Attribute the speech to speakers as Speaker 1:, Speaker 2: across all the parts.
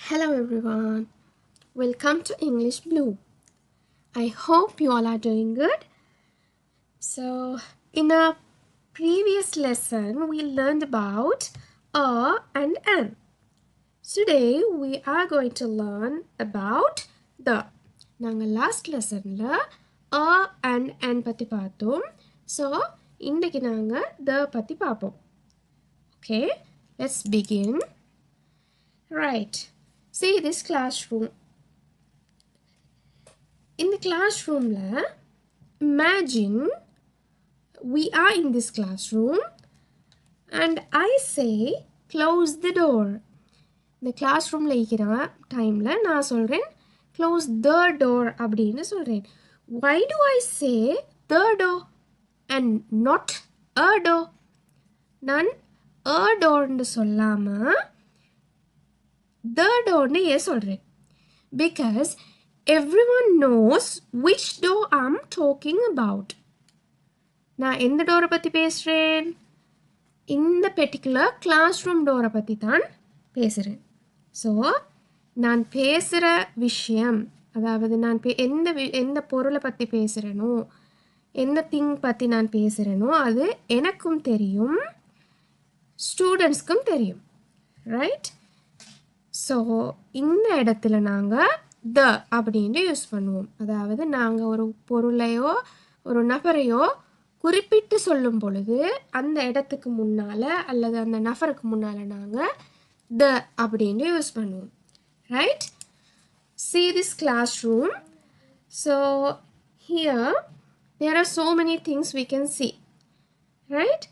Speaker 1: Hello everyone, welcome to English Blue. I hope you all are doing good. So, in our previous lesson, we learned about a and an. Today, we are going to learn about the. நாங்கள் last லெசனில் a and an பற்றி பார்த்தோம். So இன்றைக்கு நாங்கள் the பற்றி பார்ப்போம். Okay, let's begin. Right, see this classroom. In the classroom, imagine we are in this classroom and I say close the door. The classroom இருக்கிற டைமில் நான் சொல்கிறேன் close the door அப்படின்னு சொல்கிறேன். Why do I say the door and not a door? நான் a doorன்னு சொல்லாமல் the doorன்னு ஏன் சொல்கிறேன்? Because everyone knows which door I'm talking about. நான் எந்த டோரை பற்றி பேசுகிறேன்? இந்த பெர்டிகுலர் கிளாஸ் ரூம் டோரை பற்றி தான் பேசுகிறேன். ஸோ நான் பேசுகிற விஷயம், அதாவது நான் எந்த பொருளை பற்றி பேசுகிறேனோ, எந்த திங் பற்றி நான் பேசுகிறேனோ அது எனக்கும் தெரியும், ஸ்டூடெண்ட்ஸ்க்கும் தெரியும். ரைட்? ஸோ இந்த இடத்துல நாங்கள் த அப்படின்ட்டு யூஸ் பண்ணுவோம். அதாவது நாங்கள் ஒரு பொருளையோ ஒரு நபரையோ குறிப்பிட்டு சொல்லும் பொழுது அந்த இடத்துக்கு முன்னால் அல்லது அந்த நபருக்கு முன்னால் நாங்கள் த அப்படின்ட்டு யூஸ் பண்ணுவோம். Right? See this classroom. So here there are so many things we can see. Right?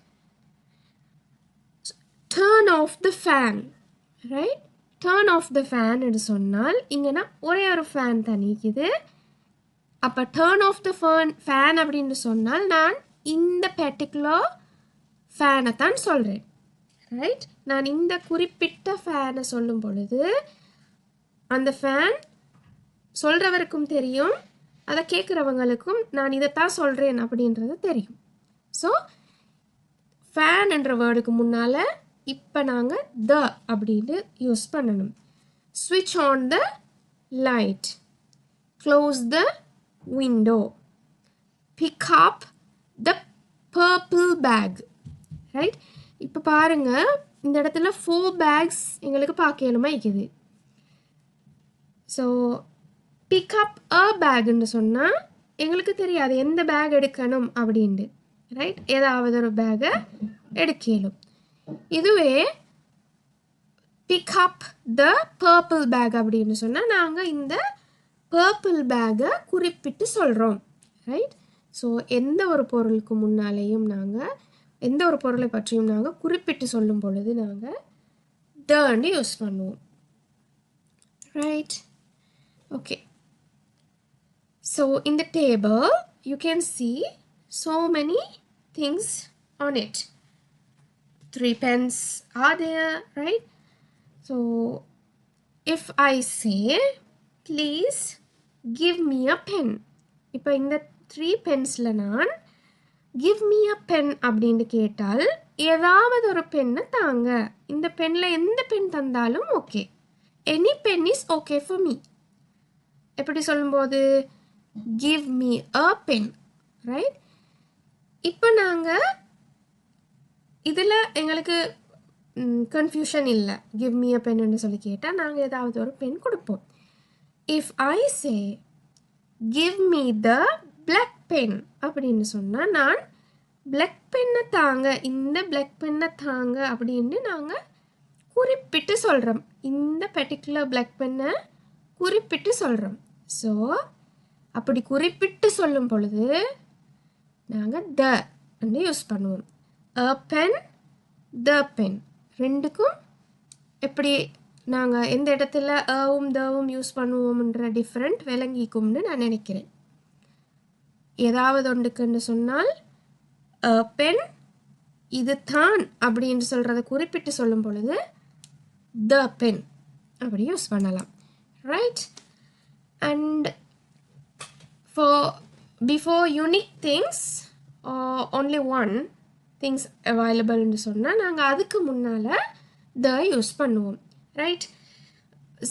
Speaker 1: Turn off the fan. Right? Turn off the fan என்று சொன்னால் இங்கன்னா ஒரே ஒரு ஃபேன் தனிக்குது. அப்போ turn off the fan அப்படின்னு சொன்னால் நான் இந்த பர்டிகுலர் ஃபேனை தான் சொல்கிறேன். ரைட்? நான் இந்த குறிப்பிட்ட ஃபேனை சொல்லும் பொழுது அந்த ஃபேன் சொல்கிறவருக்கும் தெரியும், அதை கேட்குறவங்களுக்கும் நான் இதைத்தான் சொல்கிறேன் அப்படின்றது தெரியும். ஸோ ஃபேன் என்ற வேர்டுக்கு முன்னால் இப்போ நாங்கள் த அப்படின்னு யூஸ் பண்ணணும். ஸ்விட்ச் on the light, close the window, pick up the purple bag. Right? இப்போ பாருங்கள், இந்த இடத்துல 4 bags எங்களுக்கு பார்க்கலுமா இருக்குது. ஸோ பிக் அப் அ பேக்குன்னு சொன்னால் எங்களுக்கு தெரியாது எந்த பேக் எடுக்கணும் அப்படின்ட்டு. ரைட்? ஏதாவது ஒரு பேக்கை எடுக்கலும். இதுவே big up the purple back அப்படின்னு சொன்னால் நாங்கள் இந்த பர்பிள் பேக்கை குறிப்பிட்டு சொல்கிறோம். ரைட்? ஸோ எந்த ஒரு பொருளுக்கு முன்னாலேயும் நாங்கள் எந்த ஒரு பொருளை பற்றியும் நாங்கள் குறிப்பிட்டு சொல்லும் பொழுது நாங்கள் தன்னு யூஸ் பண்ணுவோம். Right? Okay. So in the table you can see so many things on it. 3 pens are there, right? So if I say please give me a pen, இப்போ இந்த 3 pensல நான் give me a pen அப்படின்னு கேட்டால் ஏதாவது ஒரு பெண்ணை தாங்க, இந்த பெண்ணில் எந்த பென் தந்தாலும் okay, any pen is okay for me. எப்படி சொல்லும்போது give me a pen, right? இப்போ நாங்கள் இதில் எங்களுக்கு கன்ஃபியூஷன் இல்லை. கிவ் மீ அ பென்னு சொல்லி கேட்டால் நாங்கள் ஏதாவது ஒரு பென் கொடுப்போம். If I say give me the black pen அப்படின்னு சொன்னால் நான் பிளாக் பென்னை தாங்க, இந்த பிளாக் பென்னை தாங்க அப்படின்னு நாங்கள் குறிப்பிட்டு சொல்கிறோம். இந்த பர்டிகுலர் பிளாக் பென்னை குறிப்பிட்டு சொல்கிறோம். ஸோ அப்படி குறிப்பிட்டு சொல்லும் பொழுது நாங்கள் த வந்து யூஸ் பண்ணுவோம். a pen, the pen ரெண்டுக்கும் எப்படி நாங்கள் எந்த இடத்துல அவும் தவும் யூஸ் பண்ணுவோம்ன்ற டிஃப்ரெண்ட் விளங்கிக்கும்னு நான் நினைக்கிறேன். ஏதாவது ஒன்றுக்குன்னு சொன்னால் a pen இது தான் அப்படின்னு சொல்கிறத குறிப்பிட்டு சொல்லும் பொழுது the pen அப்படி யூஸ் பண்ணலாம். Right? And before unique things only one things available ன்னு சொன்னால் நாங்கள் அதுக்கு முன்னால் த யூஸ் பண்ணுவோம். ரைட்?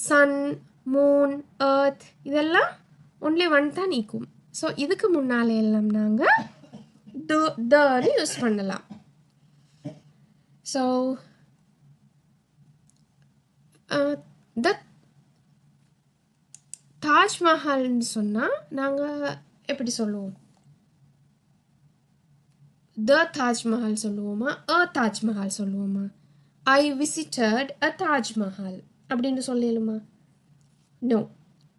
Speaker 1: சன், மூன், எர்த் இதெல்லாம் ஒன்லி ஒன் தான் நீக்கும். ஸோ இதுக்கு முன்னாலே எல்லாம் நாங்கள் தன்னு யூஸ் பண்ணலாம். ஸோ த தாஜ்மஹால்னு சொன்னால் நாங்கள் எப்படி சொல்லுவோம்? த தாஜ்மஹால் சொல்லுவோமா, தாஜ்மஹால் சொல்லுவோமா? ஐ விசிட்டட் அ தாஜ்மஹால் அப்படின்னு சொல்லிடுமா? நோ.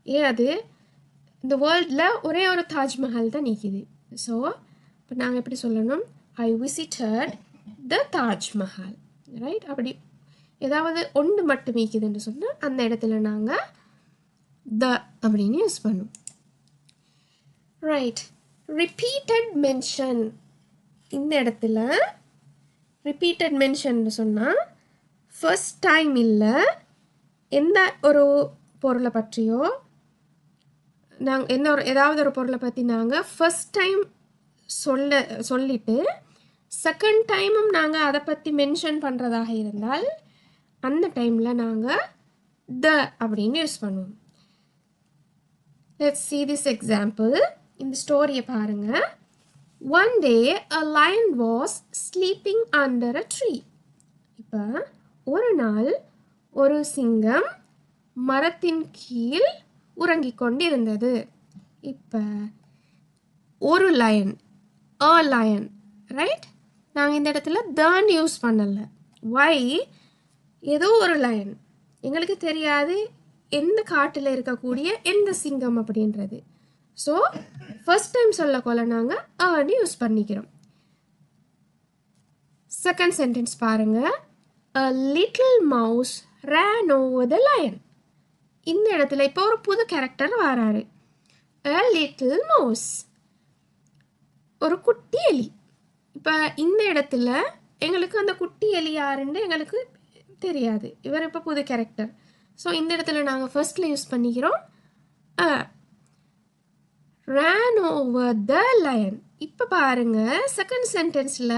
Speaker 1: ஏன்? அது இந்த வேர்ல்டில் ஒரே ஒரு தாஜ்மஹால் தான் நிற்கிது. ஸோ இப்போ நாங்கள் எப்படி சொல்லணும்? I visited the Taj Mahal, right? அப்படி ஏதாவது ஒன்று மட்டும் நீக்குதுன்னு சொன்னால் அந்த இடத்துல நாங்கள் த அப்படின்னு யூஸ் பண்ணுவோம். ரைட். Repeated mention. இந்த இடத்துல ரிப்பீட்டட் மென்ஷன் சொன்னால் ஃபர்ஸ்ட் டைம் இல்லை, எந்த ஒரு பொருளை பற்றியோ நாங்கள் ஏதாவது ஒரு பொருளை பற்றி நாங்கள் ஃபர்ஸ்ட் டைம் சொல்லிட்டு செகண்ட் டைமும் நாங்கள் அதை பற்றி மென்ஷன் பண்ணுறதாக இருந்தால் அந்த டைமில் நாங்கள் த அப்படின்னு யூஸ் பண்ணுவோம். Let's see this example. இந்த ஸ்டோரியை பாருங்கள். One day a lion was sleeping under a tree. இப்போ ஒரு நாள் ஒரு சிங்கம் மரத்தின் கீழ் உறங்கிக் கொண்டிருந்தது. இப்போ ஒரு லயன், a lion, ரைட்? நாங்கள் இந்த இடத்துல தான் யூஸ் பண்ணலை. why? ஏதோ ஒரு லயன், எங்களுக்கு தெரியாது எந்த காட்டில் இருக்கக்கூடிய எந்த சிங்கம் அப்படின்றது. ஸோ ஃபர்ஸ்ட் டைம் சொல்லக்கொள்ள நாங்கள் அன்னு யூஸ் பண்ணிக்கிறோம். செகண்ட் சென்டென்ஸ் பாருங்க. A little mouse ran over the lion. இந்த இடத்துல இப்போ ஒரு புது கேரக்டர் வராரு. A little mouse, ஒரு குட்டி எலி. இப்போ இந்த இடத்துல எங்களுக்கு அந்த குட்டி எலி யாருன்னு எங்களுக்கு தெரியாது. இவர் இப்போ புது கேரக்டர். ஸோ இந்த இடத்துல நாங்கள் ஃபர்ஸ்ட்ல யூஸ் பண்ணிக்கிறோம் ran over the lion. இப்போ பாருங்க செகண்ட் சென்டென்ஸில்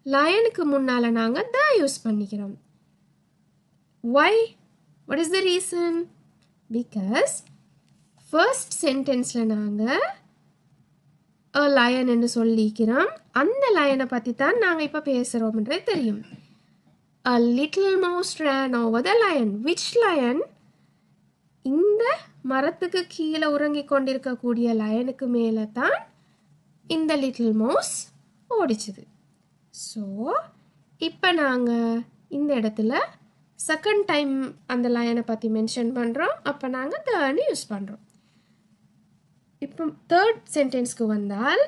Speaker 1: லயனுக்கு முன்னால் நாங்கள் த யூஸ் பண்ணிக்கிறோம். why? what is the reason? because first சென்டென்ஸில் நாங்கள் a lion என்று சொல்லிக்கிறோம். அந்த லயனை பற்றி தான் நாங்கள் இப்போ பேசுகிறோம்ன்றது தெரியும். A little mouse ran over the lion. which lion? இந்த மரத்துக்கு கீழே உறங்கிக் கொண்டிருக்கக்கூடிய லயனுக்கு மேலே தான் இந்த லிட்டில் மவுஸ் ஓடிச்சுது. ஸோ இப்போ நாங்கள் இந்த இடத்துல செகண்ட் டைம் அந்த லயனை பற்றி மென்ஷன் பண்ணுறோம். அப்போ நாங்கள் தன்னு யூஸ் பண்ணுறோம். இப்போ தேர்ட் சென்டென்ஸ்க்கு வந்தால்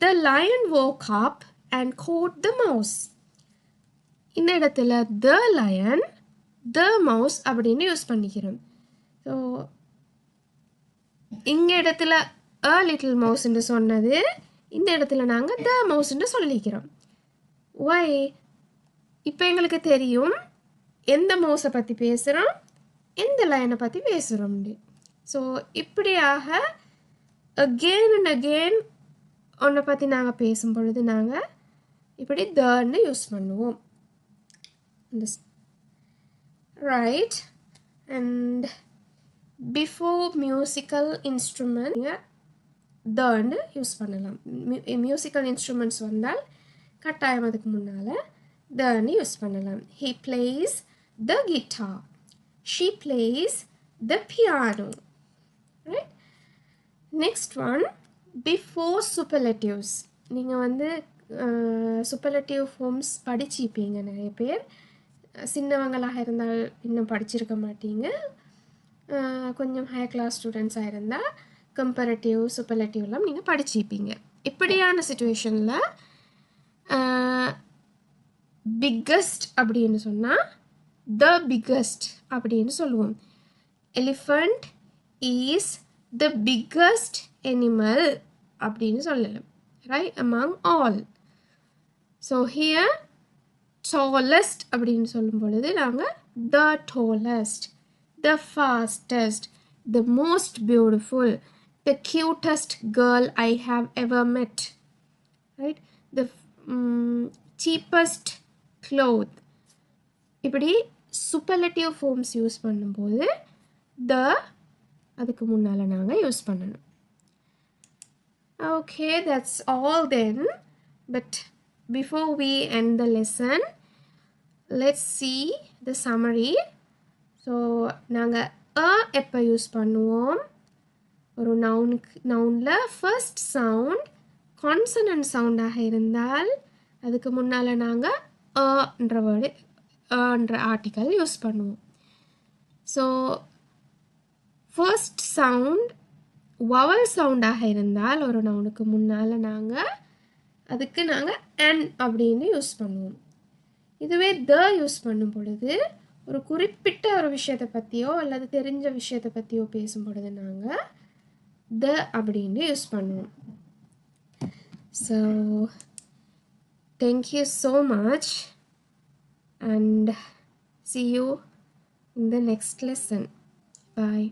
Speaker 1: the lion woke up and caught the mouse. இந்த இடத்துல the lion, the mouse அப்படின்னு யூஸ் பண்ணிக்கிறோம். ஸோ இங்கே இடத்துல a little mouse என்று சொன்னது, இந்த இடத்துல நாங்கள் the mouse என்று சொல்லிக்கிறோம். why? இப்போ எங்களுக்கு தெரியும் எந்த மவுஸை பற்றி பேசுகிறோம், எந்த லயனை பற்றி பேசுகிறோம். ஸோ இப்படியாக again and again ஒன்றை பற்றி நாங்கள் பேசும் பொழுது நாங்கள் இப்படி தன்னு யூஸ் பண்ணுவோம். Right. And before musical instrument நீங்கள் தன்னு யூஸ் பண்ணலாம். மியூசிக்கல் இன்ஸ்ட்ருமெண்ட்ஸ் வந்தால் கட்டாயம் அதுக்கு முன்னால் தன்னு யூஸ் பண்ணலாம். he plays the guitar, she plays the piano. right? next one, before superlatives. நீங்கள் வந்து superlative forms படிச்சிப்பீங்க. நிறைய பேர் சின்னவங்களாக இருந்தால் இன்னும் படிச்சிருக்க மாட்டீங்க. கொஞ்சம் ஹையர் கிளாஸ் ஸ்டூடெண்ட்ஸாக இருந்தால் கம்பேரட்டிவ் சூப்பர்லேட்டிவ்லாம் நீங்கள் படிச்சிப்பீங்க. இப்படியான சிச்சுவேஷனில் பிக்கஸ்ட் அப்படின்னு சொன்னால் த பிக்கஸ்ட் அப்படின்னு சொல்லுவோம். Elephant is the biggest animal அப்படின்னு சொல்லலாம். Right? among all. So here tallest அப்படின்னு சொல்லும் பொழுது நாங்கள் the tallest, the fastest, the most beautiful, the cutest girl I have ever met. Right? The cheapest cloth. இப்படி superlative forms use பண்ணும்போது the அதுக்கு முன்னால் நாங்கள் யூஸ் பண்ணணும். Okay, that's all then. But before we end the lesson, let's see the summary. So நாங்கள் எப்போ use பண்ணுவோம்? ஒரு நவுனில் ஃபர்ஸ்ட் சவுண்ட் கான்சனன்ட் சவுண்டாக இருந்தால் அதுக்கு முன்னால் நாங்கள் ன்ற வேர்டு ன்ற ஆர்டிக்கல் யூஸ் பண்ணுவோம். ஸோ ஃபர்ஸ்ட் சவுண்ட் வவல் சவுண்டாக இருந்தால் ஒரு நவுனுக்கு முன்னால் அதுக்கு நாங்கள் அன் அப்படின்னு யூஸ் பண்ணுவோம். இதுவே த யூஸ் பண்ணும் பொழுது ஒரு குறிப்பிட்ட ஒரு விஷயத்தை பற்றியோ அல்லது தெரிஞ்ச விஷயத்தை பற்றியோ பேசும் பொழுது நாங்கள் த அப்படின்னு யூஸ் பண்ணுவோம். So thank you so much and see you in the next lesson. Bye.